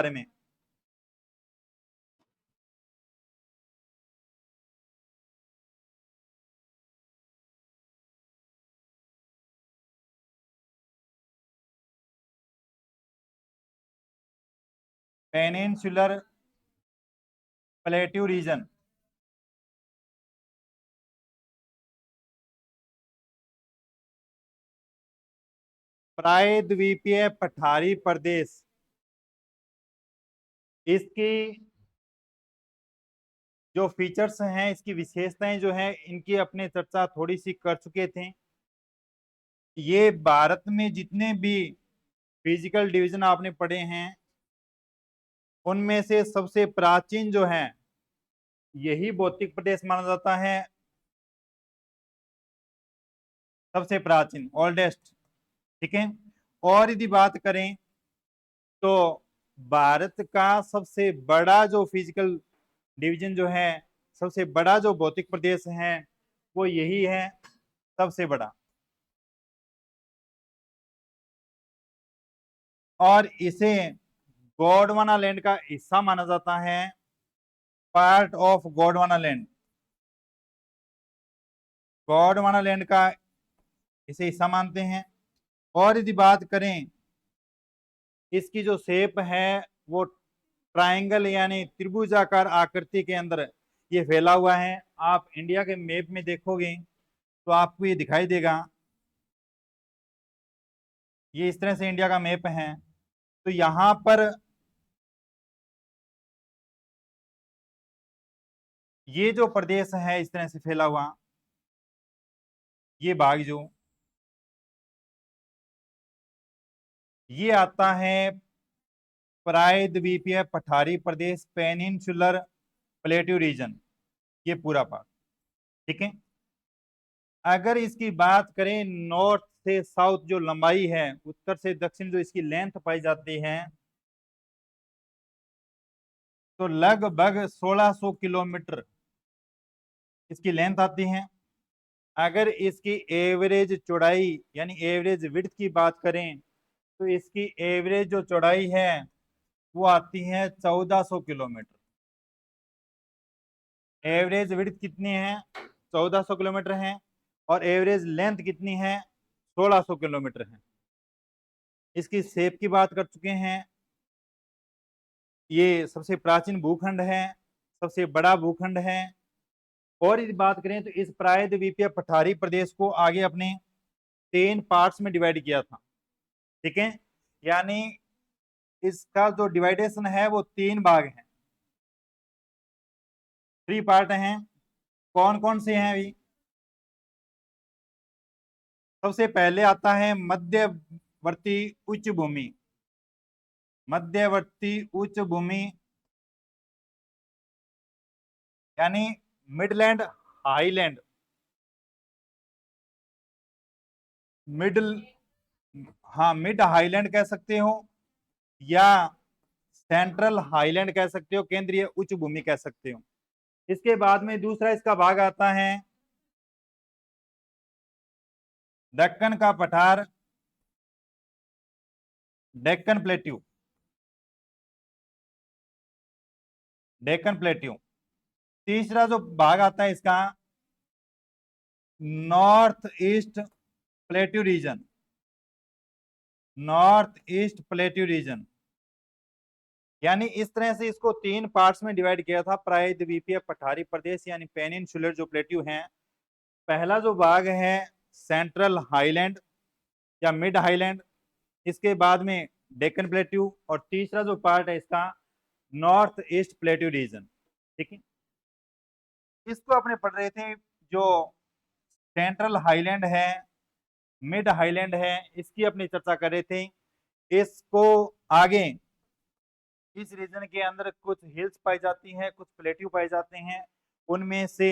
बारे में। Peninsular plateau region, प्रायद्वीपीय पठारी प्रदेश, इसकी जो फीचर्स हैं, इसकी विशेषताएं जो हैं, इनकी अपने चर्चा थोड़ी सी कर चुके थे। ये भारत में जितने भी फिजिकल डिवीजन आपने पढ़े हैं, उनमें से सबसे प्राचीन जो है यही भौतिक प्रदेश माना जाता है, सबसे प्राचीन, ओल्डेस्ट। ठीक है। और यदि बात करें तो भारत का सबसे बड़ा जो फिजिकल डिवीजन जो है, सबसे बड़ा जो भौतिक प्रदेश है, वो यही है, सबसे बड़ा। और इसे गोंडवाना लैंड का हिस्सा माना जाता है, part of Gondwana land. Gondwana land का इसे हिस्सा मानते हैं। और यदि बात करें, इसकी जो शेप है वो ट्रायंगल यानी त्रिभुजाकार आकृति के अंदर ये फैला हुआ है। आप इंडिया के मैप में देखोगे तो आपको ये दिखाई देगा, ये इस तरह से इंडिया का मैप है। तो यहाँ पर ये जो प्रदेश है इस तरह से फैला हुआ, ये भाग जो ये आता है प्रायद्वीपीय पठारी प्रदेश, पेनिनसुलर प्लेट्यू रीजन, ये पूरा पार्ट। ठीक है। अगर इसकी बात करें नॉर्थ से साउथ जो लंबाई है, उत्तर से दक्षिण जो इसकी लेंथ पाई जाती है, तो लगभग 1600 किलोमीटर इसकी लेंथ आती है। अगर इसकी एवरेज चौड़ाई यानी एवरेज विड्थ की बात करें तो इसकी एवरेज जो चौड़ाई है वो आती है 1400 किलोमीटर। एवरेज विड्थ कितनी है? 1400 किलोमीटर है। और एवरेज लेंथ कितनी है? 1600 किलोमीटर है। इसकी शेप की बात कर चुके हैं, ये सबसे प्राचीन भूखंड है, सबसे बड़ा भूखंड है। और यदि बात करें तो इस प्रायद्वीपीय पठारी प्रदेश को आगे अपने 3 पार्ट्स में डिवाइड किया था। ठीक है। यानी इसका जो डिवाइडेशन है वो 3 भाग हैं, 3 पार्ट हैं। कौन कौन से हैं अभी? सबसे पहले आता है मध्यवर्ती उच्च भूमि, मध्यवर्ती उच्च भूमि यानी मिडलैंड हाईलैंड, मिडल, हाँ मिड हाईलैंड कह सकते हो या सेंट्रल हाईलैंड कह सकते हो, केंद्रीय उच्च भूमि कह सकते हो। इसके बाद में दूसरा इसका भाग आता है दक्कन का पठार, डेक्कन प्लेट्यू, डेक्कन प्लेट्यू। तीसरा जो भाग आता है इसका north east plateau region, north east plateau region. यानी इस तरह से इसको 3 पार्ट्स में डिवाइड किया था प्रायद्वीपीय पठारी प्रदेश यानी पेनिनसुलर जो प्लेट्यू हैं। पहला जो भाग है सेंट्रल हाईलैंड या मिड हाईलैंड, इसके बाद में डेक्कन प्लेट्यू, और तीसरा जो पार्ट है इसका नॉर्थ ईस्ट प्लेट्यू रीजन। ठीक है। इसको अपने पढ़ रहे थे, जो सेंट्रल हाईलैंड है, मिड हाईलैंड है, इसकी अपनी चर्चा कर रहे थे। इसको आगे इस रीजन के अंदर कुछ हिल्स पाई जाती हैं, कुछ प्लेट्यू पाए जाते हैं। उनमें से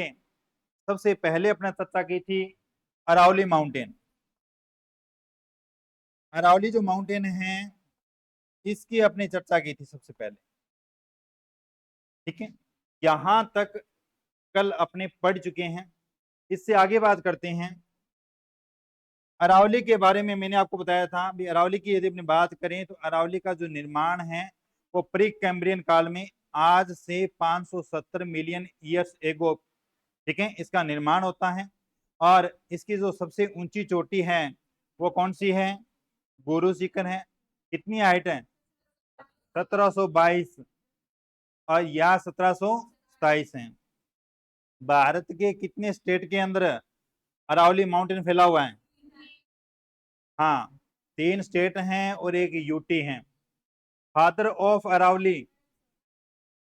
सबसे पहले अपने चर्चा की थी अरावली माउंटेन। अरावली जो माउंटेन है इसकी अपनी चर्चा की थी सबसे पहले। ठीक है। यहां तक कल अपने पढ़ चुके हैं। इससे आगे बात करते हैं अरावली के बारे में। मैंने आपको बताया था भी, अरावली की यदि अपनी बात करें तो अरावली का जो निर्माण है वो प्री कैम्ब्रियन काल में, आज से 570 मिलियन ईयर्स एगो, ठीक है, इसका निर्माण होता है। और इसकी जो सबसे ऊंची चोटी है वो कौन सी है? गुरु शिखर है। कितनी हाइट है? 1722 और या 1727 है। भारत के कितने स्टेट के अंदर अरावली माउंटेन फैला हुआ है? हाँ, 3 स्टेट हैं और एक यूटी है। फादर ऑफ अरावली,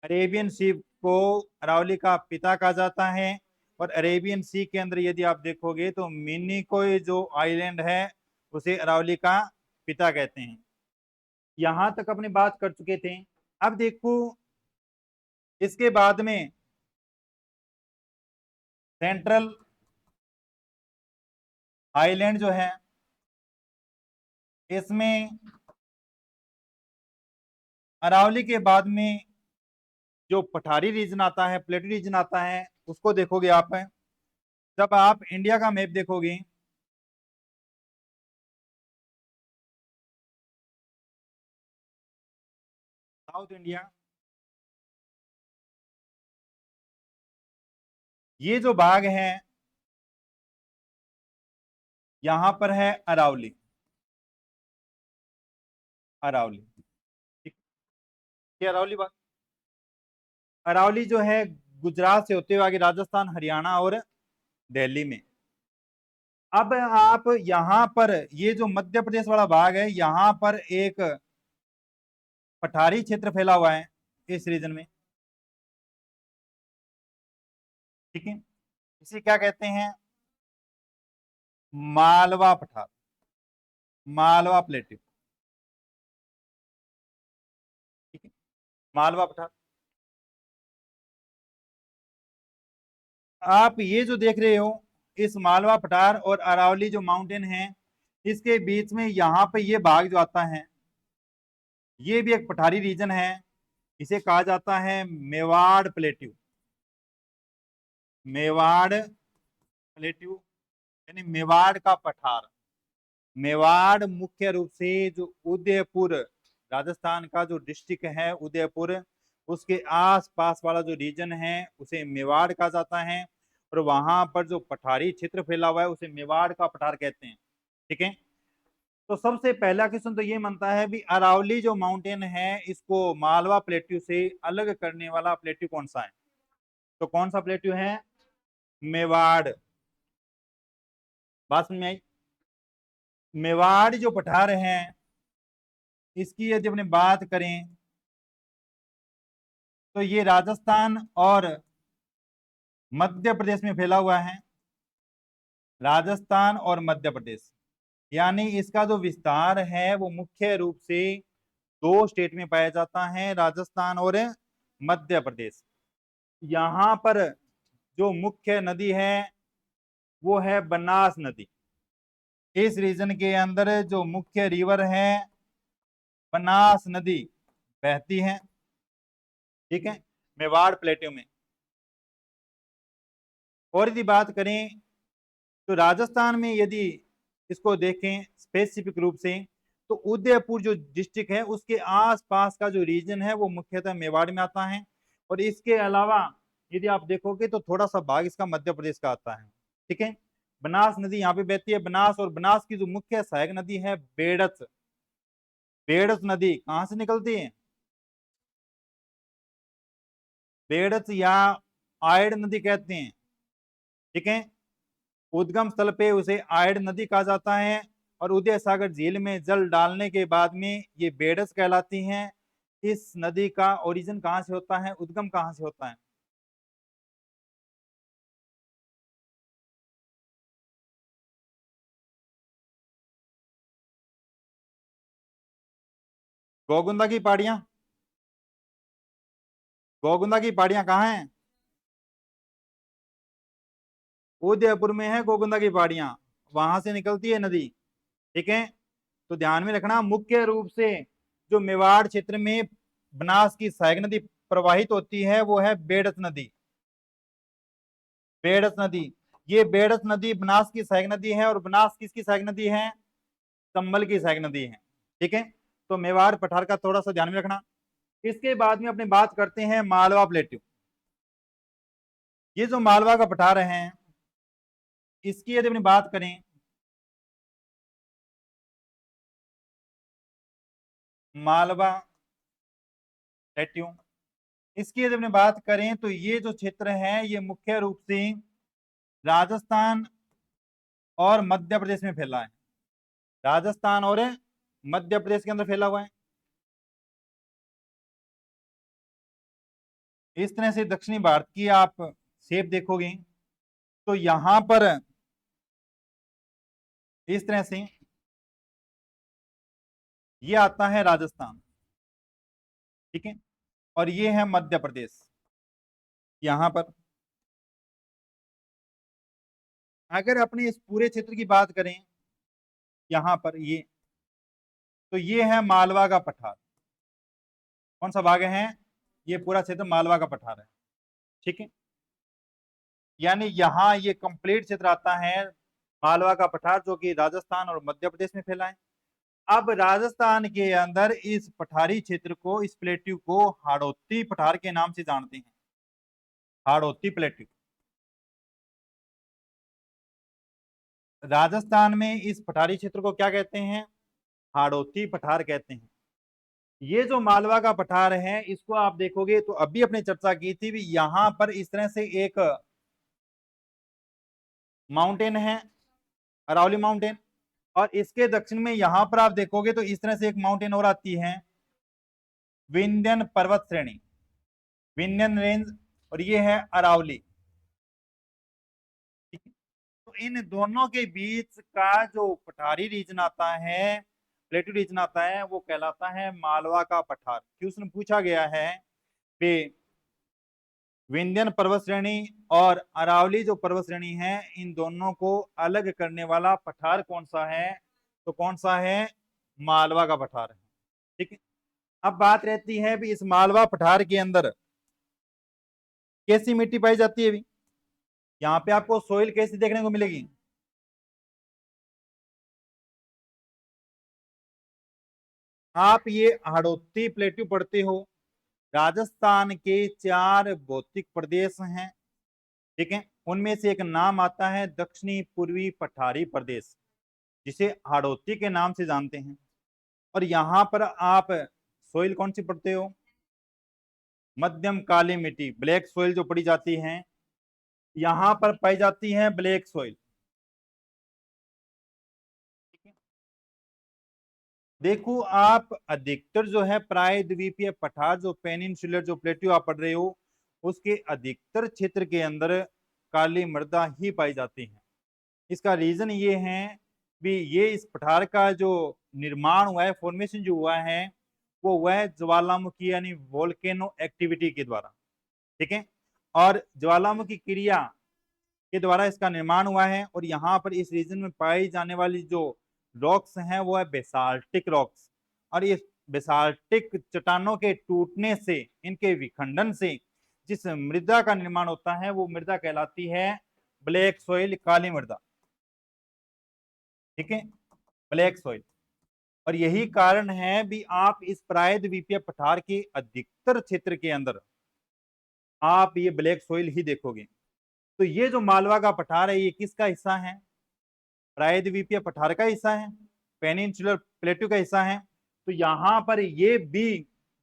अरेबियन सी को अरावली का पिता कहा जाता है। और अरेबियन सी के अंदर यदि आप देखोगे तो मिनिकोय जो आइलैंड है उसे अरावली का पिता कहते हैं। यहां तक अपनी बात कर चुके थे। अब देखो इसके बाद में सेंट्रल आइलैंड जो है, इसमें अरावली के बाद में जो पठारी रीजन आता है, प्लेटू रीजन आता है, उसको देखोगे आप। जब आप इंडिया का मैप देखोगे, साउथ इंडिया, ये जो भाग है यहां पर है अरावली। अरावली, ठीक है, अरावली बाग, अरावली जो है गुजरात से होते हुए आगे राजस्थान, हरियाणा और दिल्ली में। अब आप यहां पर ये जो मध्य प्रदेश वाला भाग है, यहां पर एक पठारी क्षेत्र फैला हुआ है इस रीजन में, ठीक है। इसे क्या कहते हैं? मालवा पठार, मालवा प्लेट्यू, ठीक है, मालवा पठार। आप ये जो देख रहे हो, इस मालवा पठार और अरावली जो माउंटेन है, इसके बीच में यहाँ पे ये भाग जो आता है, ये भी एक पठारी रीजन है। इसे कहा जाता है मेवाड़ प्लेट्यू, मेवाड़ प्लेट्यू यानी मेवाड़ का पठार। मेवाड़ मुख्य रूप से जो उदयपुर, राजस्थान का जो डिस्ट्रिक्ट है उदयपुर, उसके आस पास वाला जो रीजन है उसे मेवाड़ कहा जाता है। और वहां पर जो पठारी क्षेत्र फैला हुआ है उसे मेवाड़ का पठार कहते हैं, ठीक है। तो सबसे पहला क्वेश्चन तो ये बनता है भी अरावली जो माउंटेन है इसको मालवा प्लेट्यू से अलग करने वाला प्लेट्यू कौन सा है? तो कौन सा प्लेट्यू है? मेवाड़। बात समझ में आई? मेवाड़ जो पठार है, इसकी यदि अपने बात करें तो ये राजस्थान और मध्य प्रदेश में फैला हुआ है। राजस्थान और मध्य प्रदेश, यानी इसका जो विस्तार है वो मुख्य रूप से 2 स्टेट में पाया जाता है, राजस्थान और मध्य प्रदेश। यहाँ पर जो मुख्य नदी है वो है बनास नदी। इस रीजन के अंदर जो मुख्य रिवर है बनास नदी बहती है, ठीक है, मेवाड़ प्लेट्यू में। और यदि बात करें तो राजस्थान में यदि इसको देखें स्पेसिफिक रूप से, तो उदयपुर जो डिस्ट्रिक्ट है उसके आसपास का जो रीजन है वो मुख्यतः मेवाड़ में आता है। और इसके अलावा यदि आप देखोगे तो थोड़ा सा भाग इसका मध्य प्रदेश का आता है, ठीक है। बनास नदी यहाँ पे बहती है, बनास, और बनास की जो मुख्य सहायक नदी है बेड़स। बेड़स नदी कहाँ से निकलती है? बेड़स या आयड नदी कहते हैं, ठीक है। उद्गम स्थल पे उसे आयड नदी कहा जाता है। और उदय सागर झील में जल डालने के बाद में ये बेड़स कहलाती हैं। इस नदी का ओरिजिन कहाँ से होता है, उद्गम कहाँ से होता है? गोगुंदा की पहाड़ियां, गोगुंदा की पहाड़ियां कहाँ हैं? उदयपुर में है गोगुंदा की पहाड़ियां, वहां से निकलती है नदी, ठीक है। तो ध्यान में रखना, मुख्य रूप से जो मेवाड़ क्षेत्र में बनास की सहायक नदी प्रवाहित होती है वो है बेड़स नदी। बेड़स नदी, ये बेड़स नदी बनास की सहायक नदी है। और बनास किसकी सहायक नदी है? चंबल की सहायक नदी है, ठीक है। तो मेवाड़ पठार का थोड़ा सा ध्यान में रखना। इसके बाद में अपनी बात करते हैं मालवा प्लेट्यू। ये जो मालवा का पठार है, इसकी यदि अपनी बात करें, मालवा प्लेट्यू, इसकी यदि अपनी बात करें तो ये जो क्षेत्र है ये मुख्य रूप से राजस्थान और मध्य प्रदेश में फैला है। राजस्थान और मध्य प्रदेश के अंदर फैला हुआ है। इस तरह से दक्षिणी भारत की आप शेप देखोगे तो यहां पर इस तरह से ये आता है राजस्थान, ठीक है, और ये है मध्य प्रदेश। यहां पर अगर अपने इस पूरे क्षेत्र की बात करें, यहां पर ये है मालवा का पठार। कौन सा भाग है? ये पूरा क्षेत्र मालवा का पठार है, ठीक है। यानी यहाँ ये कंप्लीट क्षेत्र आता है मालवा का पठार, जो कि राजस्थान और मध्य प्रदेश में फैला है। अब राजस्थान के अंदर इस पठारी क्षेत्र को, इस प्लेट्यू को हाड़ौती पठार के नाम से जानते हैं। हाड़ौती प्लेट्यू। राजस्थान में इस पठारी क्षेत्र को क्या कहते हैं? हाड़ौती पठार कहते हैं। ये जो मालवा का पठार है, इसको आप देखोगे तो अभी अपने चर्चा की थी भी, यहां पर इस तरह से एक माउंटेन है, अरावली माउंटेन, और इसके दक्षिण में यहां पर आप देखोगे तो इस तरह से एक माउंटेन और आती है, विंध्यन पर्वत श्रेणी, विंध्यन रेंज, और ये है अरावली। तो इन दोनों के बीच का जो पठारी रीजन आता है, प्लेटू रीजन आता है, वो कहलाता है मालवा का पठार। क्वेश्चन पूछा गया है कि विंध्यन पर्वत श्रेणी और अरावली जो पर्वत श्रेणी है, इन दोनों को अलग करने वाला पठार कौन सा है? तो कौन सा है? मालवा का पठार है, ठीक है। अब बात रहती है भी इस मालवा पठार के अंदर कैसी मिट्टी पाई जाती है? भी यहाँ पे आपको सोइल कैसी देखने को मिलेगी? आप ये हाड़ौती प्लेट्यू पढ़ते हो, राजस्थान के 4 भौतिक प्रदेश हैं, ठीक है। उनमें से एक नाम आता है दक्षिणी पूर्वी पठारी प्रदेश, जिसे हाड़ौती के नाम से जानते हैं। और यहाँ पर आप सोइल कौन सी पढ़ते हो? मध्यम काली मिट्टी, ब्लैक सोइल जो पड़ी जाती है, यहाँ पर पाई जाती है ब्लैक सोइल। देखो आप अधिकतर जो है प्रायद्वीपीय पठार, जो पेनिनसुलर जो प्लेट्यू आप पढ़ रहे हो, उसके अधिकतर क्षेत्र के अंदर काली मृदा ही पाई जाती है। इसका रीजन ये है भी, ये इस पठार का जो निर्माण हुआ है, फॉर्मेशन जो हुआ है, वो हुआ है ज्वालामुखी यानी वोल्केनो एक्टिविटी के द्वारा, ठीक है। और ज्वालामुखी क्रिया के द्वारा इसका निर्माण हुआ है। और यहाँ पर इस रीजन में पाई जाने वाली जो रॉक्स हैं वो है बेसाल्टिक रॉक्स। और इस बेसाल्टिक चट्टानों के टूटने से, इनके विखंडन से जिस मृदा का निर्माण होता है, वो मृदा कहलाती है ब्लैक सोइल, काली मृदा, ठीक है, ब्लैक सोइल। और यही कारण है भी आप इस प्रायद्वीपीय पठार के अधिकतर क्षेत्र के अंदर आप ये ब्लैक सोइल ही देखोगे। तो ये जो मालवा का पठार है, ये किसका हिस्सा है? प्रायद्वीपीय पठार का हिस्सा है, पेनिनसुलर प्लेट्यू का हिस्सा है। तो यहाँ पर ये भी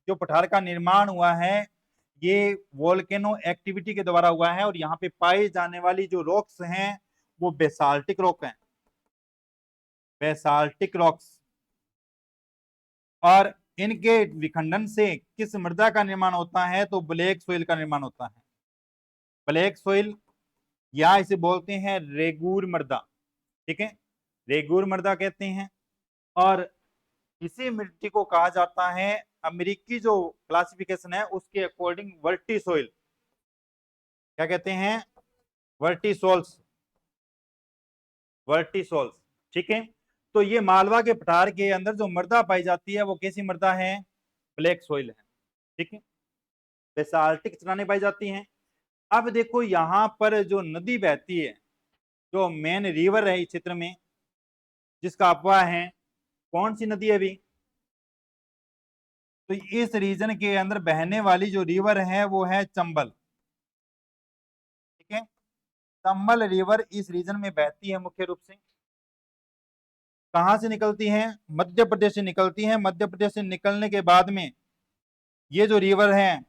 जो पठार का निर्माण हुआ है, ये वोल्केनो एक्टिविटी के द्वारा हुआ है। और यहाँ पे पाए जाने वाली जो रॉक्स हैं वो बेसाल्टिक रॉक हैं, बेसाल्टिक रॉक्स। और इनके विखंडन से किस मृदा का निर्माण होता है? तो ब्लैक सोइल का निर्माण होता है। ब्लैक सोइल या इसे बोलते हैं रेगूर मृदा, ठीक है, रेगूर मृदा कहते हैं। और इसी मिट्टी को कहा जाता है, अमेरिकी जो क्लासिफिकेशन है उसके अकॉर्डिंग वर्टी सोइल। क्या कहते हैं? वर्टीसोल्स, वर्टीसोल्स, ठीक है। तो ये मालवा के पठार के अंदर जो मृदा पाई जाती है वो कैसी मृदा है? ब्लैक सोइल है, ठीक है, बेसाल्टिक चट्टानें पाई जाती हैं। अब देखो यहाँ पर जो नदी बहती है, जो मेन रिवर है इस क्षेत्र में, जिसका अफवाह है, कौन सी नदी है? अभी तो इस रीजन के अंदर बहने वाली जो रिवर है वो है चंबल। ठीक है, चंबल रिवर इस रीजन में बहती है मुख्य रूप से। कहां से निकलती है? मध्य प्रदेश से निकलती है। मध्य प्रदेश से निकलने के बाद में ये जो रिवर है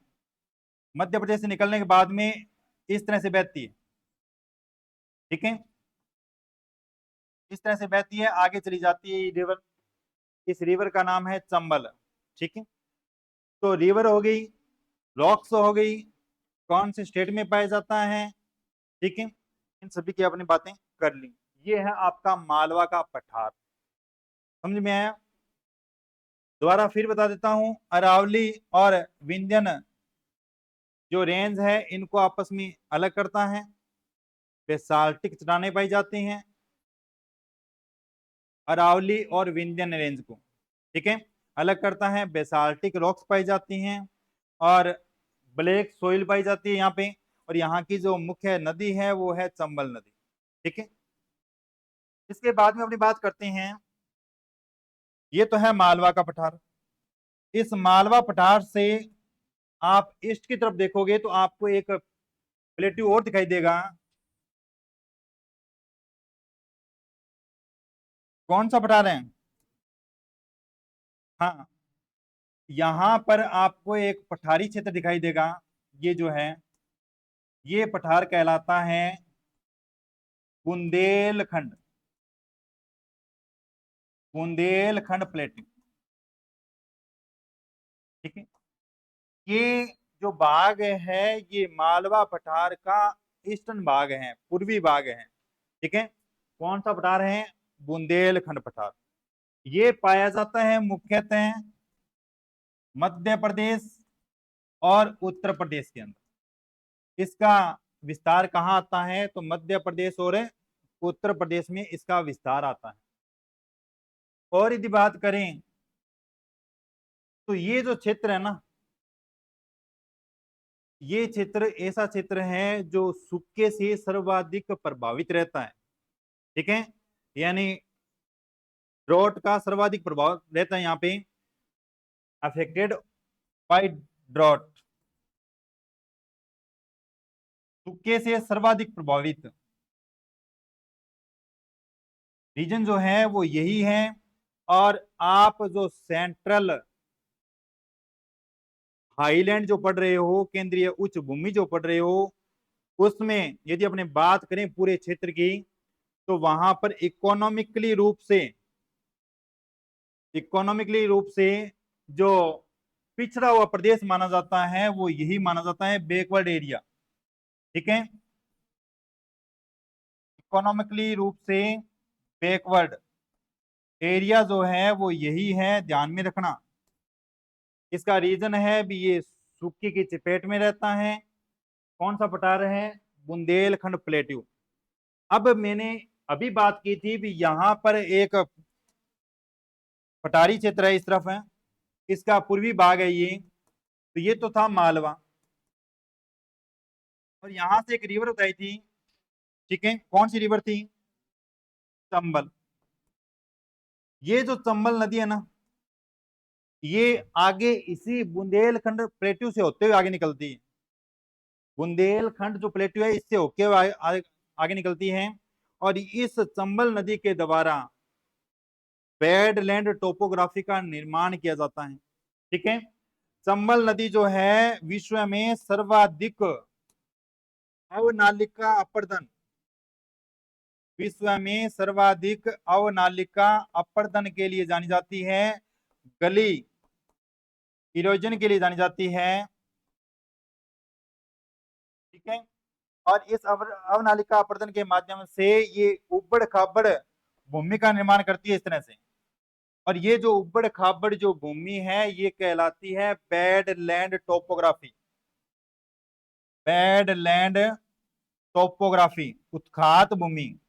मध्य प्रदेश से निकलने के बाद में इस तरह से बहती है। ठीक है, इस तरह से बहती है, आगे चली जाती है ये रिवर। इस रिवर का नाम है चंबल। ठीक है, तो रिवर हो गई, रॉक्स हो गई, कौन से स्टेट में पाया जाता है। ठीक है, इन सभी की अपनी बातें कर ली। ये है आपका मालवा का पठार। समझ में आया? दोबारा फिर बता देता हूं, अरावली और विंध्यन जो रेंज है इनको आपस में अलग करता है। बेसाल्टिक चट्टानें पाई जाती हैं अरावली और विंध्यन रेंज को। ठीक है, अलग करता है। बेसाल्टिक रॉक्स पाई जाती हैं और ब्लैक सोइल पाई जाती है यहाँ पे। और यहाँ की जो मुख्य नदी है वो है चंबल नदी। ठीक है, इसके बाद में अपनी बात करते हैं। ये तो है मालवा का पठार। इस मालवा पठार से आप ईस्ट की तरफ देखोगे तो आपको एक प्लेट्यू और दिखाई देगा। कौन सा पठार है? हाँ, यहां पर आपको एक पठारी क्षेत्र दिखाई देगा। ये जो है ये पठार कहलाता है बुंदेलखंड। बुंदेलखंड प्लेट्यू। ठीक है, ये जो भाग है ये मालवा पठार का ईस्टर्न भाग है, पूर्वी भाग है। ठीक है, कौन सा पठार है? बुंदेलखंड पठार। ये पाया जाता है मुख्यतः मध्य प्रदेश और उत्तर प्रदेश के अंदर। इसका विस्तार कहाँ आता है? तो मध्य प्रदेश और उत्तर प्रदेश में इसका विस्तार आता है। और यदि बात करें तो ये जो क्षेत्र है ना, ये क्षेत्र ऐसा क्षेत्र है जो सूखे से सर्वाधिक प्रभावित रहता है। ठीक है, यानी ड्रॉट का सर्वाधिक प्रभाव रहता है यहाँ पे। अफेक्टेड बाय ड्रॉट, सूखे से सर्वाधिक प्रभावित रीजन जो है वो यही है। और आप जो सेंट्रल हाईलैंड जो पढ़ रहे हो, केंद्रीय उच्च भूमि जो पढ़ रहे हो, उसमें यदि अपने बात करें पूरे क्षेत्र की तो वहां पर इकोनॉमिकली रूप से जो पिछड़ा हुआ प्रदेश माना जाता है वो यही माना जाता है, बैकवर्ड एरिया। ठीक है, इकोनॉमिकली रूप से बैकवर्ड एरिया जो है वो यही है, ध्यान में रखना। इसका रीजन है भी ये सूखे की चपेट में रहता है। कौन सा पठार है? बुंदेलखंड प्लेट्यू। अब मैंने अभी बात की थी भी यहां पर एक पठारी क्षेत्र है, इस तरफ है, इसका पूर्वी भाग है ये। तो ये तो था मालवा, और यहां से एक रिवर बताई थी। ठीक है, कौन सी रिवर थी? चंबल। ये जो चंबल नदी है ना, ये आगे इसी बुंदेलखंड प्लेट्यू से होते हुए आगे निकलती है। बुंदेलखंड जो प्लेट्यू है इससे होके हुए आगे निकलती है। और इस चंबल नदी के द्वारा बैडलैंड टोपोग्राफी का निर्माण किया जाता है। ठीक है, चंबल नदी जो है विश्व में सर्वाधिक अवनालिका अपर्दन, विश्व में सर्वाधिक अवनालिका अपर्दन के लिए जानी जाती है, गली इरोजन के लिए जानी जाती है। ठीक है, और इस अवनालिका अपर्दन के माध्यम से ये उबड़ खाबड़ भूमि का निर्माण करती है इस तरह से। और ये जो उबड़ खाबड़ जो भूमि है ये कहलाती है bad land topography. Bad land topography, उत्खात भूमि।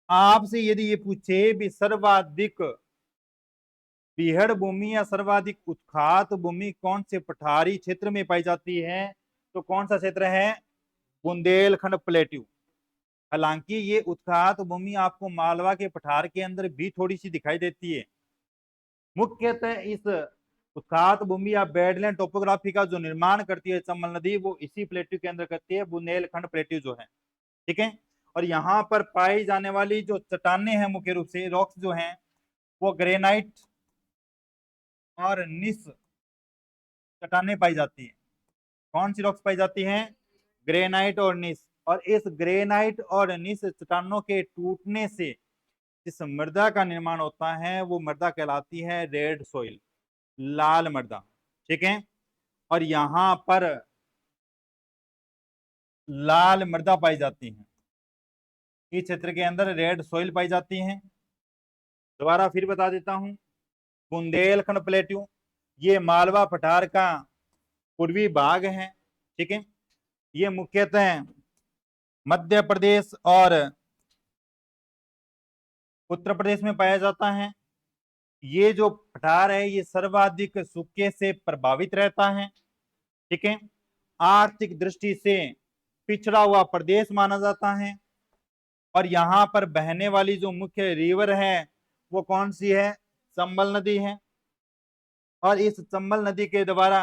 आपसे यदि ये पूछे भी सर्वाधिक बीहड़ भूमि या सर्वाधिक उत्खात भूमि कौन से पठारी क्षेत्र में पाई जाती है, तो कौन सा क्षेत्र है? बुंदेलखंड प्लेट्यू। हालांकि ये उत्खात भूमि आपको मालवा के पठार के अंदर भी थोड़ी सी दिखाई देती है, मुख्यतः इस सात भूमि या बेडलैंड टोपोग्राफी का जो निर्माण करती है चंबल नदी, वो इसी प्लेट्यू के अंदर करती है, बुंदेलखंड प्लेट्यू जो है। ठीक है। और यहाँ पर पाई जाने वाली जो चट्टाने हैं, मुख्य रूप से रॉक्स जो हैं, वो ग्रेनाइट और निस चट्टाने पाई जाती है। कौन सी रॉक्स पाई जाती हैं? ग्रेनाइट और निस। और इस ग्रेनाइट और निस चट्टानों के टूटने से जिस मृदा का निर्माण होता है, वो मृदा कहलाती है रेड सोइल, लाल मृदा। ठीक है। और यहां पर लाल मृदा पाई जाती है, इस क्षेत्र के अंदर रेड सोइल पाई जाती है। दोबारा फिर बता देता हूं, बुंदेलखंड प्लेट्यू ये मालवा पठार का पूर्वी भाग है। ठीक है। ये मुख्यतः मध्य प्रदेश और उत्तर प्रदेश में पाया जाता है। ये जो पठार है, ये सर्वाधिक सूखे से प्रभावित रहता है। ठीक है। आर्थिक दृष्टि से पिछड़ा हुआ प्रदेश माना जाता है। और यहाँ पर बहने वाली जो मुख्य रिवर है, वो कौन सी है? चंबल नदी है। और इस चंबल नदी के द्वारा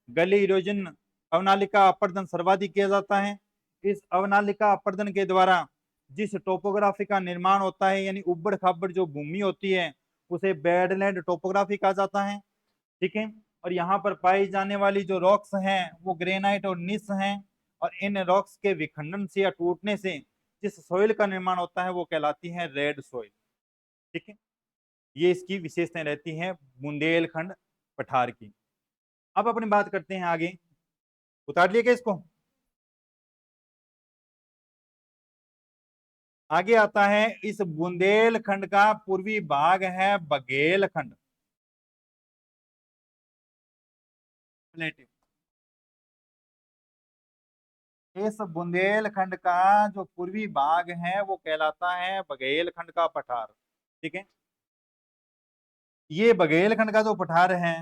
गली इरोजन अवनालिका अपर्दन सर्वाधिक किया जाता है। इस अवनालिका अपर्दन के द्वारा जिस टोपोग्राफी का निर्माण होता है, यानी उबड़ खाबड़ जो भूमि होती है, उसे बेडलैंड टोपोग्राफी कहा जाता है। ठीक है। और यहाँ पर पाई जाने वाली जो रॉक्स हैं, वो ग्रेनाइट और निस हैं। और इन रॉक्स के विखंडन से या टूटने से जिस सोइल का निर्माण होता है, वो कहलाती है रेड सोइल। ठीक है। ये इसकी विशेषताएं रहती हैं बुंदेलखंड पठार की। अब अपनी बात करते हैं आगे। उतार लिए क्या इसको? आगे आता है, इस बुंदेलखंड का पूर्वी भाग है बघेलखंड प्लेट्यू। इस बुंदेलखंड का जो पूर्वी भाग है, वो कहलाता है बघेलखंड का पठार। ठीक है। ये बघेलखंड का जो पठार है,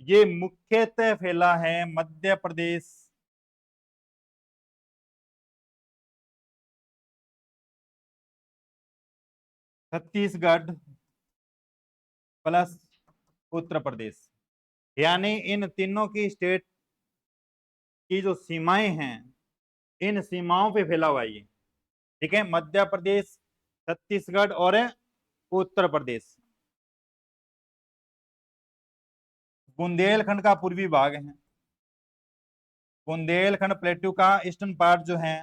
ये मुख्यतः फैला है मध्य प्रदेश, छत्तीसगढ़ प्लस उत्तर प्रदेश, यानी इन तीनों की स्टेट की जो सीमाएं हैं, इन सीमाओं पे फैला हुआ है ये। ठीक है। मध्य प्रदेश, छत्तीसगढ़ और उत्तर प्रदेश बुंदेलखंड का पूर्वी भाग है। बुंदेलखंड प्लेट्यू का ईस्टर्न पार्ट जो है,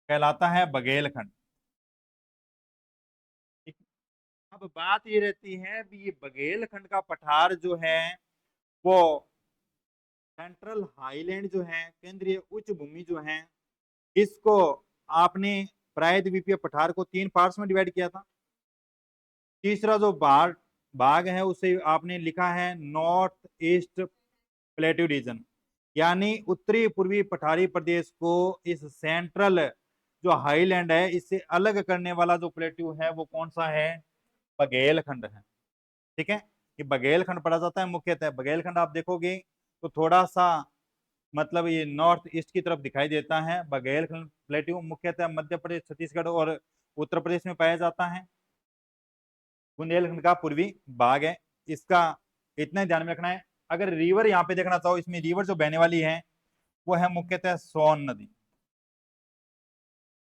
कहलाता है बघेलखंड। ठीक। अब बात ये रहती है भी, ये बघेलखंड का पठार जो है, वो सेंट्रल हाईलैंड जो है, केंद्रीय उच्च भूमि जो है, इसको आपने प्रायद्वीपीय पठार को 3 पार्ट्स में डिवाइड किया था। तीसरा जो भाग है, उसे आपने लिखा है नॉर्थ ईस्ट प्लेट्यू रीजन, यानी उत्तरी पूर्वी पठारी प्रदेश को इस सेंट्रल जो हाईलैंड है, इससे अलग करने वाला जो प्लेट्यू है, वो कौन सा है? बघेलखंड है। ठीक है। ये बघेलखंड पढ़ा जाता है मुख्यतः। बघेलखंड आप देखोगे तो थोड़ा सा मतलब ये नॉर्थ ईस्ट की तरफ दिखाई देता है। बघेलखंड प्लेट्यू मुख्यतः मध्य प्रदेश, छत्तीसगढ़ और उत्तर प्रदेश में पाया जाता है। बुंदेलखंड का पूर्वी भाग है। इसका इतना ध्यान में रखना है। अगर रिवर यहाँ पे देखना चाहो, इसमें रिवर जो बहने वाली है, वो है मुख्यतः सोन नदी।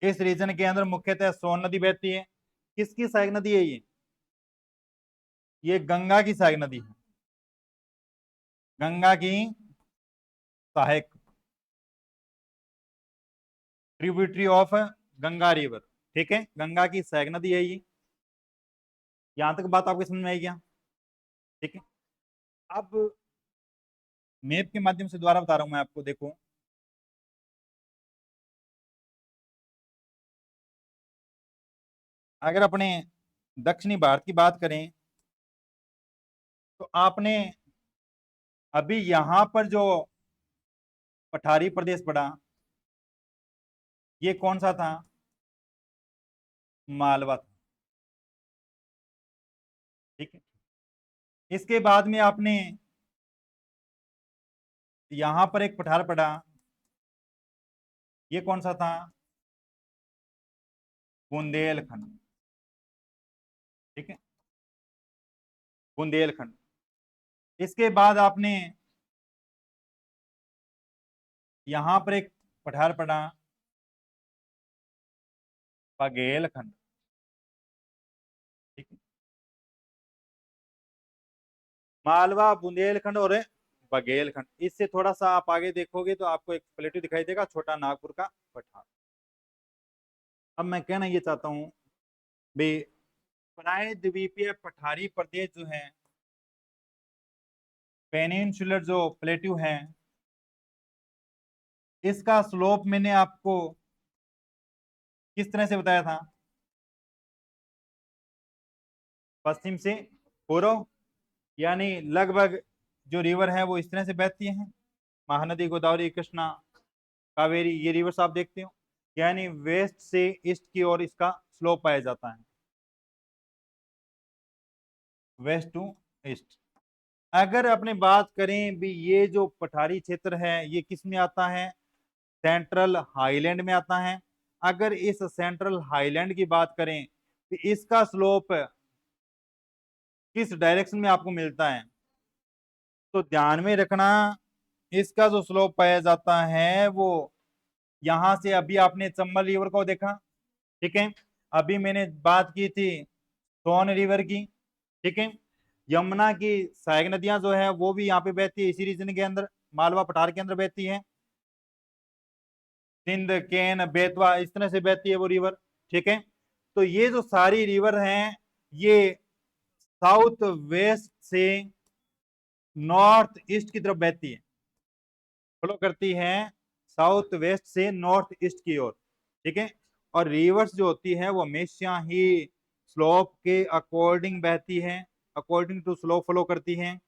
इस रीजन के अंदर मुख्यतः सोन नदी बहती है। किसकी सहायक नदी है ये गंगा की सहायक नदी है। गंगा की सहायक, ट्रिब्यूटरी ऑफ गंगा रिवर। ठीक है। गंगा की सहायक नदी है ये। यहां तक बात आपको समझ में आई क्या? ठीक है। अब मैप के माध्यम से दोबारा बता रहा हूं मैं आपको, देखो। अगर अपने दक्षिणी भारत की बात करें, तो आपने अभी यहां पर जो पठारी प्रदेश पड़ा, ये कौन सा था? मालवा था। ठीक है। इसके बाद में आपने यहां पर एक पठार पड़ा, ये कौन सा था? बुंदेलखंड। ठीक है, बुंदेलखंड। इसके बाद आपने यहां पर एक पठार पढ़ा, बघेलखंड। ठीक है, मालवा, बुंदेलखंड और बघेलखंड। इससे थोड़ा सा आप आगे देखोगे तो आपको एक प्लेटू दिखाई देगा, छोटा नागपुर का पठार। अब मैं कहना ये चाहता हूं भाई, प्रायद्वीपीय पठारी प्रदेश जो है, पेनिनसुलर जो प्लेट्यू है, इसका स्लोप मैंने आपको किस तरह से बताया था? पश्चिम से पूर्व, यानी लगभग जो रिवर है वो इस तरह से बहती है, महानदी, गोदावरी, कृष्णा, कावेरी, ये रिवर्स आप देखते हो, यानी वेस्ट से ईस्ट की ओर इसका स्लोप पाया जाता है, वेस्ट टू ईस्ट। अगर अपने बात करें भी, ये जो पठारी क्षेत्र है ये किस में आता है? सेंट्रल हाईलैंड में आता है। अगर इस सेंट्रल हाईलैंड की बात करें तो इसका स्लोप किस डायरेक्शन में आपको मिलता है? तो ध्यान में रखना, इसका जो स्लोप पाया जाता है वो यहां से, अभी आपने चंबल रिवर को देखा, ठीक है, अभी मैंने बात की थी सोन रिवर की, ठीक है, यमुना की सहायक नदियां जो है वो भी यहाँ पे बहती है, इसी रीजन के अंदर, मालवा पठार के अंदर बहती है, सिंध, केन, बेतवा, इस तरह से बहती है वो रिवर। ठीक है, तो ये जो सारी रिवर हैं ये साउथ वेस्ट से नॉर्थ ईस्ट की तरफ बहती है, फ्लो करती है साउथ वेस्ट से नॉर्थ ईस्ट की ओर। ठीक है, और रिवर्स जो होती है वो हमेशा ही स्लोप के अकॉर्डिंग बहती है, अकॉर्डिंग टू स्लोप फ्लो करती है।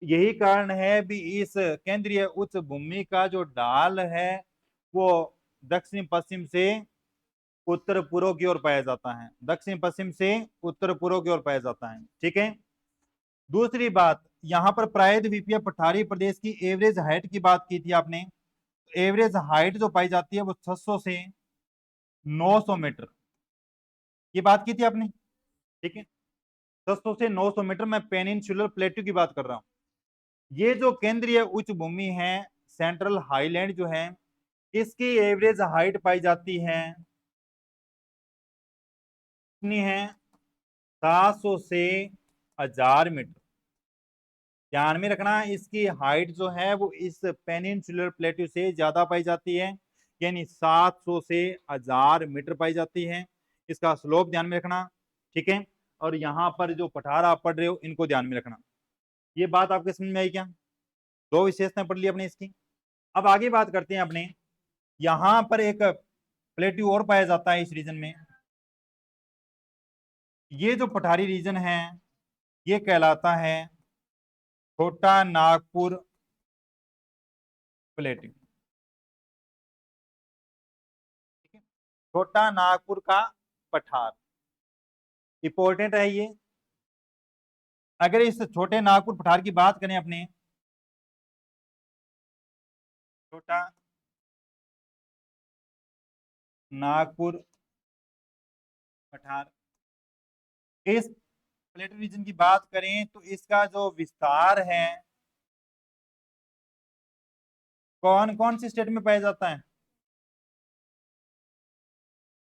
यही कारण है भी इस केंद्रीय उच्च भूमि का जो ढाल है वो दक्षिण पश्चिम से उत्तर पूर्व की ओर पाया जाता है, दक्षिण पश्चिम से उत्तर पूर्व की ओर पाया जाता है। ठीक है, दूसरी बात, यहां पर प्रायद्वीपीय पठारी प्रदेश की एवरेज हाइट की बात की थी आपने, एवरेज हाइट जो पाई जाती है वो 600 से 900 मीटर, ये बात की थी आपने। ठीक है, 600 से 900 मीटर, मैं पेनिनसुलर प्लेट्यू की बात कर रहा हूं। ये जो केंद्रीय उच्च भूमि है, सेंट्रल हाईलैंड जो है, इसकी एवरेज हाइट पाई जाती है, कितनी है? 700 से 1000 मीटर। ध्यान में रखना, इसकी हाइट जो है वो इस पेनिनसुलर प्लेट्यू से ज्यादा पाई जाती है, यानी 700 से 1000 मीटर पाई जाती है। इसका स्लोप ध्यान में रखना। ठीक है, और यहाँ पर जो पठार आप पढ़ रहे हो इनको ध्यान में रखना। ये बात आपके समझ में आई क्या? दो विशेषताएं पढ़ ली अपने इसकी। अब आगे बात करते हैं अपने, यहाँ पर एक प्लेट्यू और पाया जाता है इस रीजन में। ये जो पठारी रीजन है ये कहलाता है छोटा नागपुर प्लेट्यू। छोटा नागपुर का पठार इंपॉर्टेंट है ये। अगर इस छोटे नागपुर पठार की बात करें अपने, छोटा नागपुर पठार, इस प्लेटू रीजन की बात करें तो इसका जो विस्तार है कौन कौन सी स्टेट में पाया जाता है?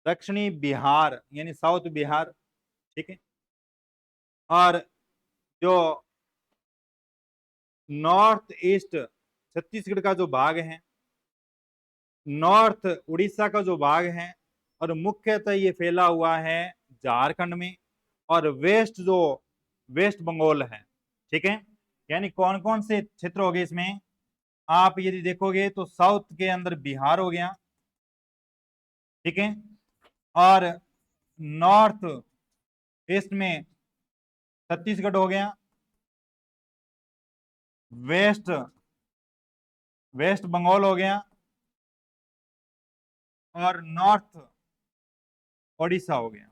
दक्षिणी बिहार यानी साउथ बिहार। ठीक है, और जो नॉर्थ ईस्ट छत्तीसगढ़ का जो भाग है, नॉर्थ उड़ीसा का जो भाग है, और मुख्यतः ये फैला हुआ है झारखंड में, और वेस्ट जो वेस्ट बंगाल है। ठीक है, यानी कौन कौन से क्षेत्र हो गए इसमें? आप यदि देखोगे तो साउथ के अंदर बिहार हो गया, ठीक है, और नॉर्थ ईस्ट में छत्तीसगढ़ हो गया, वेस्ट वेस्ट बंगाल हो गया, और नॉर्थ ओडिशा हो गया।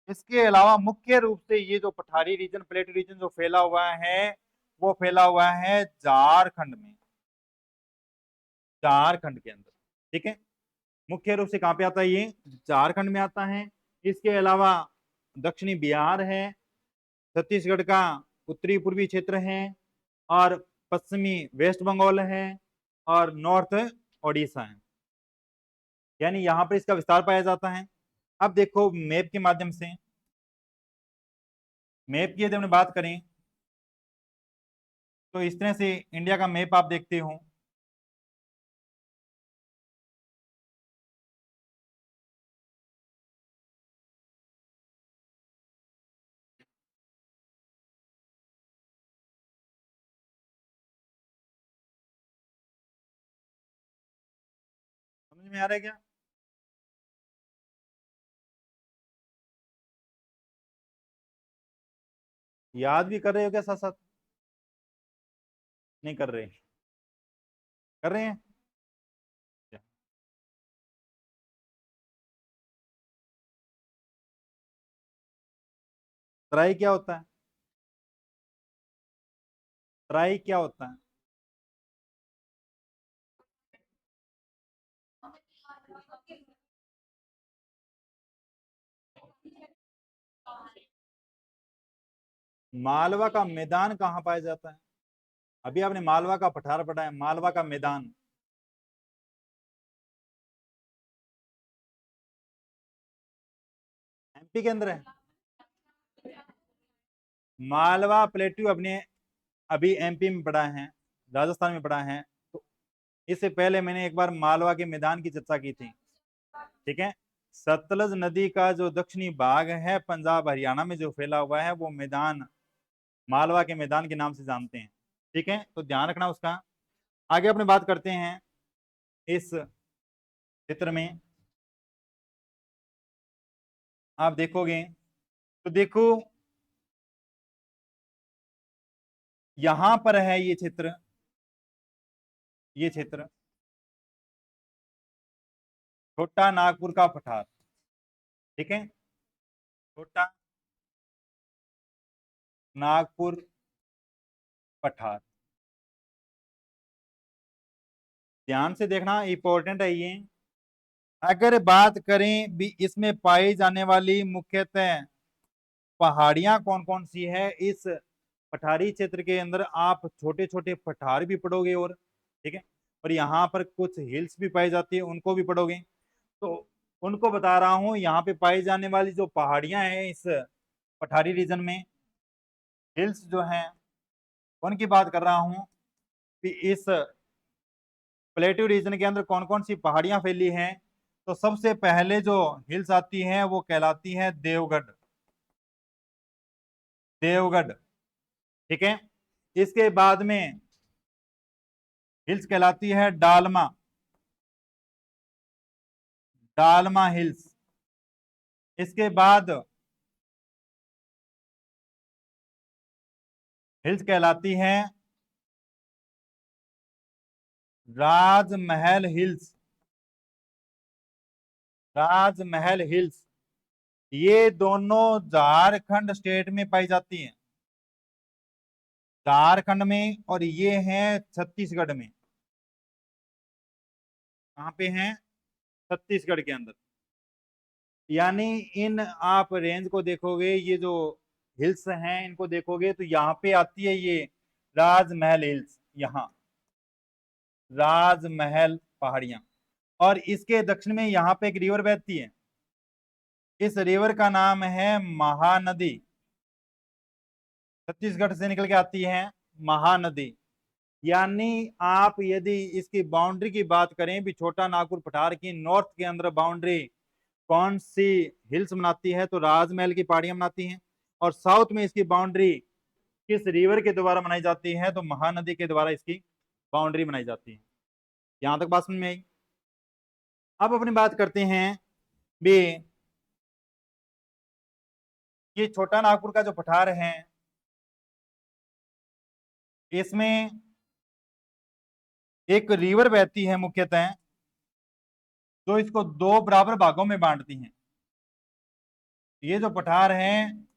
इसके अलावा मुख्य रूप से ये जो पठारी रीजन, प्लेट रीजन जो फैला हुआ है वो फैला हुआ है झारखंड में, झारखंड के अंदर। ठीक है, मुख्य रूप से कहां पे आता है? ये झारखंड में आता है। इसके अलावा दक्षिणी बिहार है, छत्तीसगढ़ का उत्तरी पूर्वी क्षेत्र है, और पश्चिमी वेस्ट बंगाल है, और नॉर्थ ओडिशा है। यानी यहां पर इसका विस्तार पाया जाता है। अब देखो मैप के माध्यम से, मैप की यदि हम बात करें तो इस तरह से इंडिया का मैप आप देखते हो। समझ में आ रहा है क्या? याद भी कर रहे हो क्या साथ साथ? नहीं कर रहे? कर रहे हैं? तराई क्या होता है? तराई क्या होता है? मालवा का मैदान कहाँ पाया जाता है? अभी आपने मालवा का पठार पढ़ा है, मालवा का मैदान। एमपी के अंदर है। मालवा प्लेट्यू अपने अभी एमपी में पढ़ा है, राजस्थान में पढ़ा है। तो इससे पहले मैंने एक बार मालवा के मैदान की चर्चा की थी। ठीक है। सतलज नदी का जो दक्षिणी भाग है पंजाब हरियाणा में जो फैला हुआ है, वो मैदान मालवा के मैदान के नाम से जानते हैं। ठीक है, तो ध्यान रखना उसका। आगे अपने बात करते हैं इस चित्र में। आप देखोगे तो देखो यहां पर है ये चित्र, ये क्षेत्र छोटा नागपुर का पठार। ठीक है, छोटा नागपुर पठार। ध्यान से देखना, इंपॉर्टेंट है ये। अगर बात करें भी इसमें पाई जाने वाली मुख्यतः पहाड़ियां कौन कौन सी है, इस पठारी क्षेत्र के अंदर आप छोटे छोटे पठार भी पढ़ोगे, और ठीक है, और यहाँ पर कुछ हिल्स भी पाई जाती है, उनको भी पढ़ोगे। तो उनको बता रहा हूँ, यहाँ पे पाई जाने वाली जो पहाड़ियां हैं इस पठारी रीजन में, हिल्स जो हैं, उनकी बात कर रहा हूँ कि इस प्लेट्यू रीजन के अंदर कौन कौन सी पहाड़ियां फैली हैं। तो सबसे पहले जो हिल्स आती हैं वो कहलाती है देवगढ़। देवगढ़, ठीक है। इसके बाद में हिल्स कहलाती है डालमा, डालमा हिल्स। इसके बाद हिल्स कहलाती है राजमहल हिल्स, राजमहल हिल्स। ये दोनों झारखंड स्टेट में पाई जाती हैं, झारखंड में, और ये है छत्तीसगढ़ में। कहाँ पे हैं? छत्तीसगढ़ के अंदर। यानी इन आप रेंज को देखोगे, ये जो हिल्स हैं इनको देखोगे तो यहाँ पे आती है ये राजमहल हिल्स, यहाँ राजमहल पहाड़ियां। और इसके दक्षिण में यहाँ पे एक रिवर बहती है, इस रिवर का नाम है महानदी, छत्तीसगढ़ से निकल के आती है महानदी। यानी आप यदि इसकी बाउंड्री की बात करें भी, छोटा नागपुर पठार की नॉर्थ के अंदर बाउंड्री कौन सी हिल्स बनाती है, तो राजमहल की पहाड़ियां बनाती हैं। और साउथ में इसकी बाउंड्री किस रिवर के द्वारा बनाई जाती है, तो महानदी के द्वारा इसकी बाउंड्री बनाई जाती है। यहां तक बात समझ में आई? अब अपनी बात करते हैं भी, ये छोटा नागपुर का जो पठार है, इसमें एक रिवर बहती है मुख्यतः, जो इसको दो बराबर भागों में बांटती है। ये जो पठार है,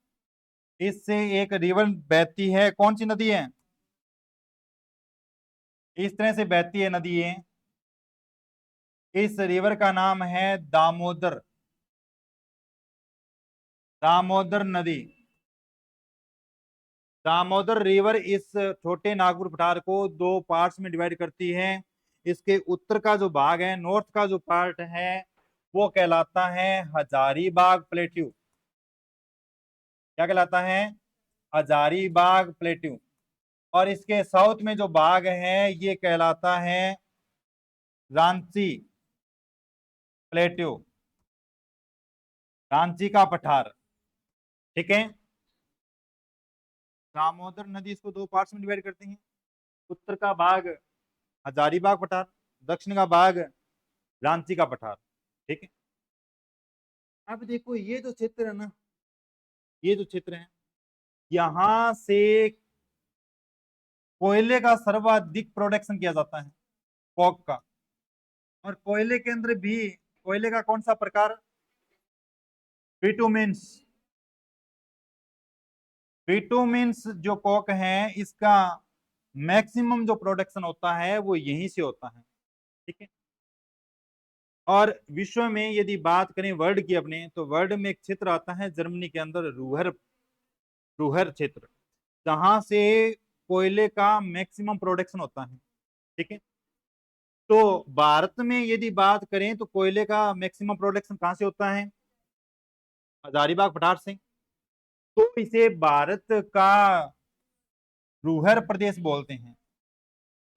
इससे एक रिवर बहती है, कौन सी नदी है? इस तरह से बहती है नदी है। इस रिवर का नाम है दामोदर, दामोदर नदी, दामोदर रिवर इस छोटे नागपुर पठार को दो पार्ट्स में डिवाइड करती है। इसके उत्तर का जो भाग है, नॉर्थ का जो पार्ट है, वो कहलाता है हजारीबाग प्लेट्यू। क्या कहलाता है? हजारीबाग प्लेट्यू। और इसके साउथ में जो भाग है ये कहलाता है रांची प्लेट्यू, रांची का पठार। ठीक है, दामोदर नदी इसको दो पार्ट्स में डिवाइड करती है। उत्तर का भाग हजारीबाग पठार, दक्षिण का भाग रांची का पठार। ठीक है, अब देखो ये जो क्षेत्र है ना, ये जो क्षेत्र है, यहां से कोयले का सर्वाधिक प्रोडक्शन किया जाता है, कोक का। और कोयले के अंदर भी कोयले का कौन सा प्रकार? बिटुमेन्स। बिटुमेन्स जो कोक है, इसका मैक्सिमम जो प्रोडक्शन होता है वो यहीं से होता है। ठीक है, और विश्व में यदि बात करें वर्ल्ड की अपने, तो वर्ल्ड में एक क्षेत्र आता है जर्मनी के अंदर, रूहर, रूहर क्षेत्र, जहां से कोयले का मैक्सिमम प्रोडक्शन होता है। ठीक है, तो भारत में यदि बात करें तो कोयले का मैक्सिमम प्रोडक्शन कहां से होता है? हजारीबाग पठार से। तो इसे भारत का रूहर प्रदेश बोलते हैं,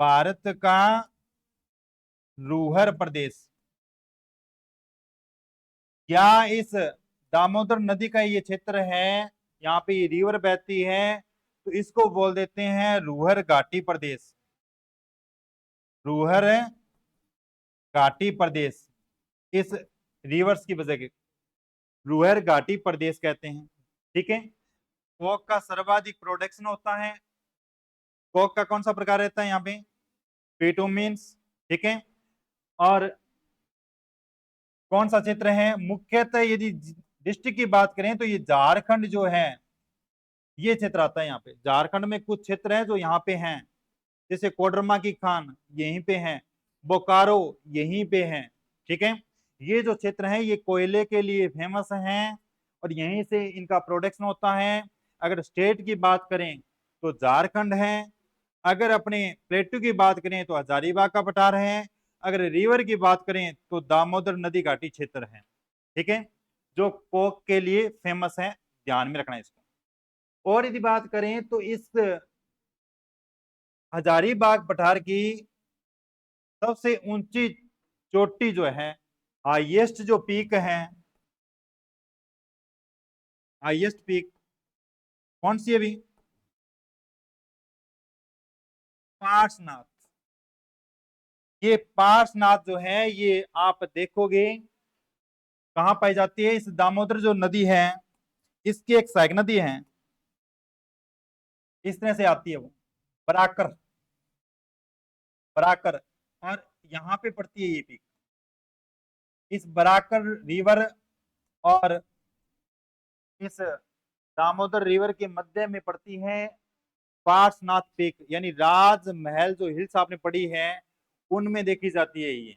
भारत का रूहर प्रदेश। क्या इस दामोदर नदी का ये क्षेत्र है, यहाँ पे ये रिवर बहती है, तो इसको बोल देते हैं रूहर घाटी प्रदेश, रूहर घाटी प्रदेश। इस रिवर्स की वजह के रूहर घाटी प्रदेश कहते हैं। ठीक है, कोक का सर्वाधिक प्रोडक्शन होता है। कोक का कौन सा प्रकार रहता है यहाँ पे? बिटुमेन्स। ठीक है, और कौन सा क्षेत्र है मुख्यतः? यदि डिस्ट्रिक्ट की बात करें तो ये झारखंड जो है, ये क्षेत्र आता है यहाँ पे। झारखंड में कुछ क्षेत्र है जो यहाँ पे हैं, जैसे कोडरमा की खान यहीं पे है, बोकारो यहीं पे है। ठीक है, ये जो क्षेत्र है ये कोयले के लिए फेमस हैं और यहीं से इनका प्रोडक्शन होता है। अगर स्टेट की बात करें तो झारखंड है, अगर अपने प्लेटू की बात करें तो हजारीबाग का पठार है, अगर रिवर की बात करें तो दामोदर नदी घाटी क्षेत्र है। ठीक है, जो कोक के लिए फेमस है, ध्यान में रखना इसको। और यदि बात करें तो इस हजारीबाग पठार की सबसे ऊंची चोटी जो है, हाईएस्ट जो पीक है, हाईएस्ट पीक कौन सी है अभी? पार्श्वनाथ। ये पार्श्वनाथ जो है ये आप देखोगे कहां पाई जाती है? इस दामोदर जो नदी है, इसकी एक सहायक नदी है, इस तरह से आती है वो, बराकर, बराकर। और यहाँ पे पड़ती है ये पीक, इस बराकर रिवर और इस दामोदर रिवर के मध्य में पड़ती है पार्श्वनाथ पीक, यानी राजमहल जो हिल्स आपने पढ़ी है उनमें देखी जाती है ये,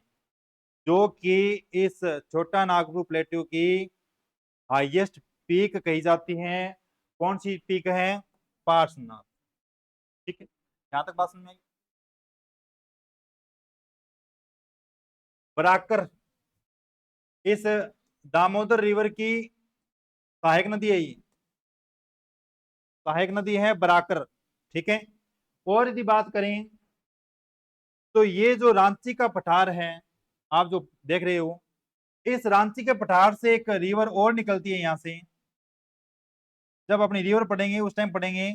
जो कि इस छोटा नागपुर प्लेट्यू की हाईएस्ट पीक कही जाती है। कौन सी पीक है? पार्श्वनाथ। ठीक है, यहां तक बात समझ में आई? बराकर इस दामोदर रिवर की सहायक नदी है, ये सहायक नदी है बराकर। ठीक है, और यदि बात करें तो ये जो रांची का पठार है आप जो देख रहे हो, इस रांची के पठार से एक रिवर और निकलती है यहाँ से। जब अपनी रिवर पढ़ेंगे उस टाइम पढ़ेंगे,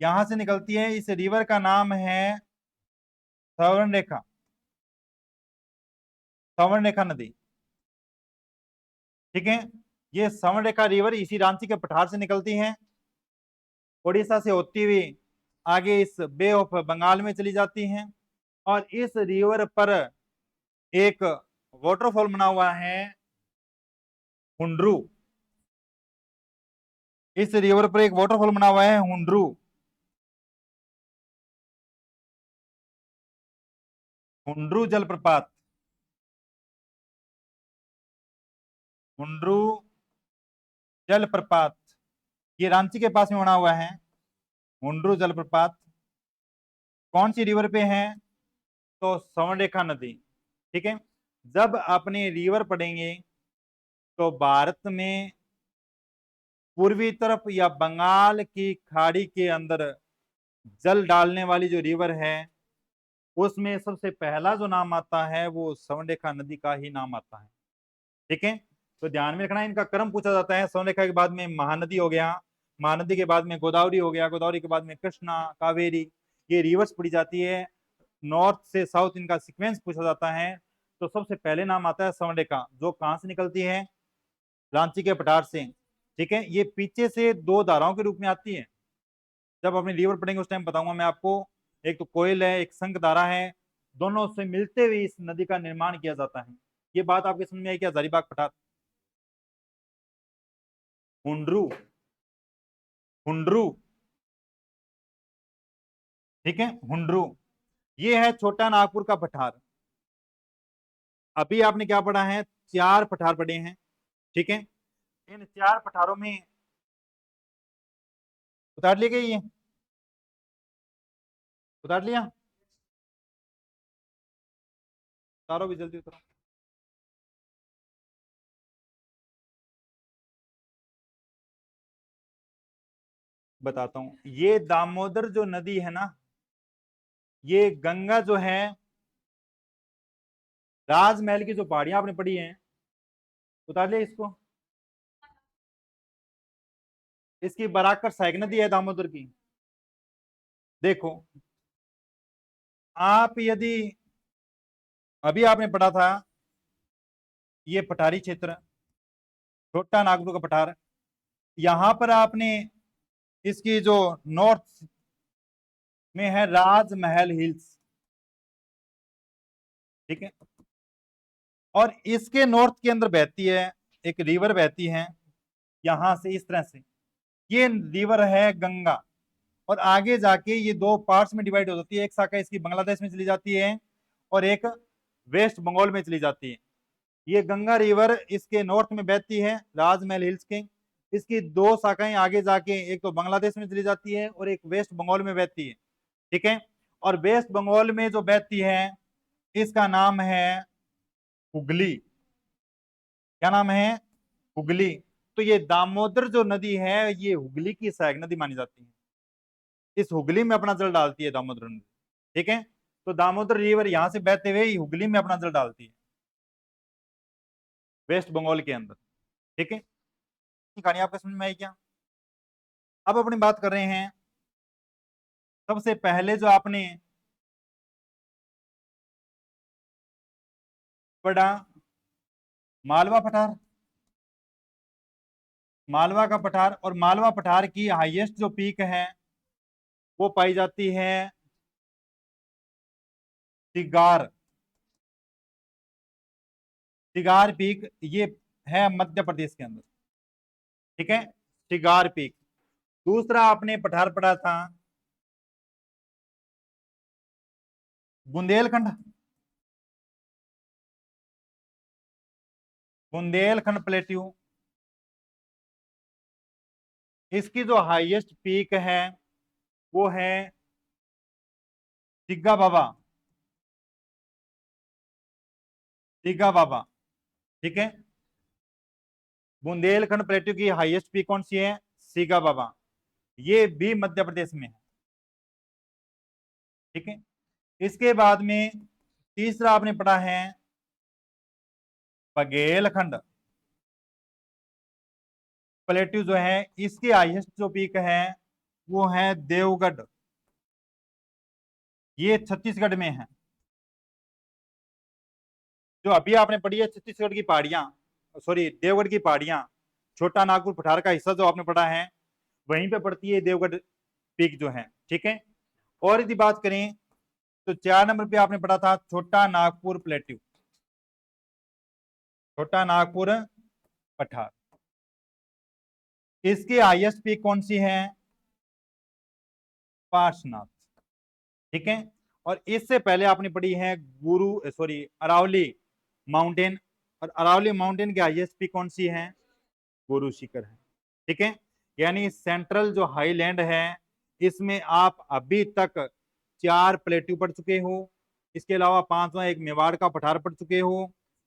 यहां से निकलती है। इस रिवर का नाम है सवर्ण रेखा, सवर्ण रेखा नदी। ठीक है, ये सवर्ण रेखा रिवर इसी रांची के पठार से निकलती है, उड़ीसा से होती हुई आगे इस बे ऑफ बंगाल में चली जाती हैं। और इस रिवर पर एक वाटरफॉल बना हुआ है, हुंड्रू। इस रिवर पर एक वाटरफॉल बना हुआ है, हुंड्रू, हुंड्रू जलप्रपात, हुंड्रू जलप्रपात, ये रांची के पास में बना हुआ है, हुंड्रू जलप्रपात। कौन सी रिवर पे है? तो स्वर्णरेखा नदी। ठीक है, जब अपने रिवर पढ़ेंगे तो भारत में पूर्वी तरफ या बंगाल की खाड़ी के अंदर जल डालने वाली जो रिवर है उसमें सबसे पहला जो नाम आता है वो स्वर्णरेखा नदी का ही नाम आता है। ठीक है, तो ध्यान में रखना, इनका क्रम पूछा जाता है। स्वर्णरेखा के बाद में महानदी हो गया, महानदी के बाद में गोदावरी हो गया, गोदावरी के बाद में कृष्णा, कावेरी, ये रिवर्स पड़ी जाती है। नॉर्थ से साउथ इनका सीक्वेंस पूछा जाता है। तो सबसे पहले नाम आता है स्वर्णरेखा, जो कहां से निकलती है? रांची के पठार से। ठीक है, ये पीछे से दो धाराओं के रूप में आती है। जब अपने रिवर पढ़ेंगे उस टाइम बताऊंगा मैं आपको। एक तो कोयल है, एक संख धारा है, दोनों से मिलते हुए इस नदी का निर्माण किया जाता है। ये बात आपके समझ में आई क्या? हजारीबाग पठार, हुंड्रू, हुंड्रू, ठीक है, हुंड्रू। ये है छोटा नागपुर का पठार। अभी आपने क्या पढ़ा है? 4 पठार पढ़े हैं। ठीक है, इन 4 पठारों में उतार लिए गए, ये उतार लिया, उतारो भी जल्दी उतारो। बताता हूं, ये दामोदर जो नदी है ना, ये गंगा जो है, राजमहल की जो पहाड़ियां आपने पढ़ी हैं, उतार लिया इसको। इसकी बराकर सहायक नदी है दामोदर की। देखो, आप यदि अभी आपने पढ़ा था ये पठारी क्षेत्र, छोटा नागपुर का पठार, यहां पर आपने इसकी जो नॉर्थ में है राजमहल हिल्स। ठीक है, और इसके नॉर्थ के अंदर बहती है एक रिवर, बहती है यहां से इस तरह से। ये रिवर है गंगा, और आगे जाके ये 2 पार्ट्स में डिवाइड हो जाती है। एक शाखा इसकी बांग्लादेश में चली जाती है और एक वेस्ट बंगाल में चली जाती है। ये गंगा रिवर इसके नॉर्थ में बहती है राजमहल हिल्स के। इसकी 2 शाखाएं आगे जाके एक तो बांग्लादेश में चली जाती है और एक वेस्ट बंगाल में बहती है। ठीक है, और वेस्ट बंगाल में जो बहती है इसका नाम है हुगली। क्या नाम है? हुगली। तो ये दामोदर जो नदी है ये हुगली की सहायक नदी मानी जाती है। इस हुगली में अपना जल डालती है दामोदर नदी। ठीक है, तो दामोदर रिवर यहां से बहते हुए हुगली में अपना जल डालती है वेस्ट बंगाल के अंदर। ठीक है, कहानी आपको समझ में आई क्या? अब अपनी बात कर रहे हैं, सबसे पहले जो आपने पढ़ा मालवा पठार, मालवा का पठार, और मालवा पठार की हाईएस्ट जो पीक है वो पाई जाती है सिगार, सिगार पीक। ये है मध्य प्रदेश के अंदर। ठीक है, सिगार पीक। दूसरा आपने पठार पढ़ा था बुंदेलखंड, बुंदेलखंड प्लेट्यू। इसकी जो हाईएस्ट पीक है वो है सिग्गा बाबा, सिग्गा बाबा। ठीक है, बुंदेलखंड प्लेट्यू की हाईएस्ट पीक कौन सी है? सिग्गा बाबा। ये भी मध्य प्रदेश में है। ठीक है, इसके बाद में तीसरा आपने पढ़ा है बघेलखंड प्लेट्यू जो है, इसकी हाईएस्ट जो पीक है वो है देवगढ़। ये छत्तीसगढ़ में है। जो अभी आपने पढ़ी है छत्तीसगढ़ की पहाड़ियां, सॉरी देवगढ़ की पहाड़ियां, छोटा नागपुर पठार का हिस्सा जो आपने पढ़ा है वहीं पे पड़ती है देवगढ़ पीक जो है। ठीक है, और यदि बात करें तो 4 नंबर पे आपने पढ़ा था छोटा नागपुर प्लेट्यू, छोटा नागपुर पठार। इसकी हाईएस्ट पीक कौन सी है? पार्श्वनाथ। ठीक है, और इससे पहले आपने पढ़ी है गुरु सॉरी अरावली माउंटेन, और अरावली माउंटेन की हाईएस्ट पीक कौन सी है? गुरु शिखर है। ठीक है। यानी सेंट्रल जो हाईलैंड है इसमें आप अभी तक 4 प्लेट्यू पढ़ चुके हो। इसके अलावा 5वां एक मेवाड़ का पठार पढ़ चुके हो।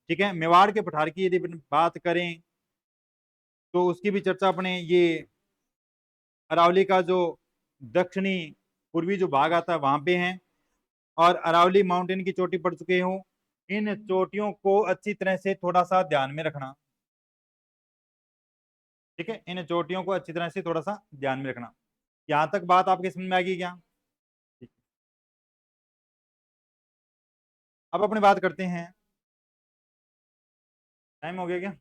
ठीक है, मेवाड़ के पठार की यदि बात करें तो उसकी भी चर्चा अपने ये अरावली का जो दक्षिणी पूर्वी जो भाग आता है वहां पे है। और अरावली माउंटेन की चोटी पढ़ चुके हो। इन चोटियों को अच्छी तरह से थोड़ा सा ध्यान में रखना। ठीक है, इन चोटियों को अच्छी तरह से थोड़ा सा ध्यान में रखना। यहां तक बात आपके समझ में आ गई क्या? ठीक। अब अपनी बात करते हैं। टाइम हो गया क्या?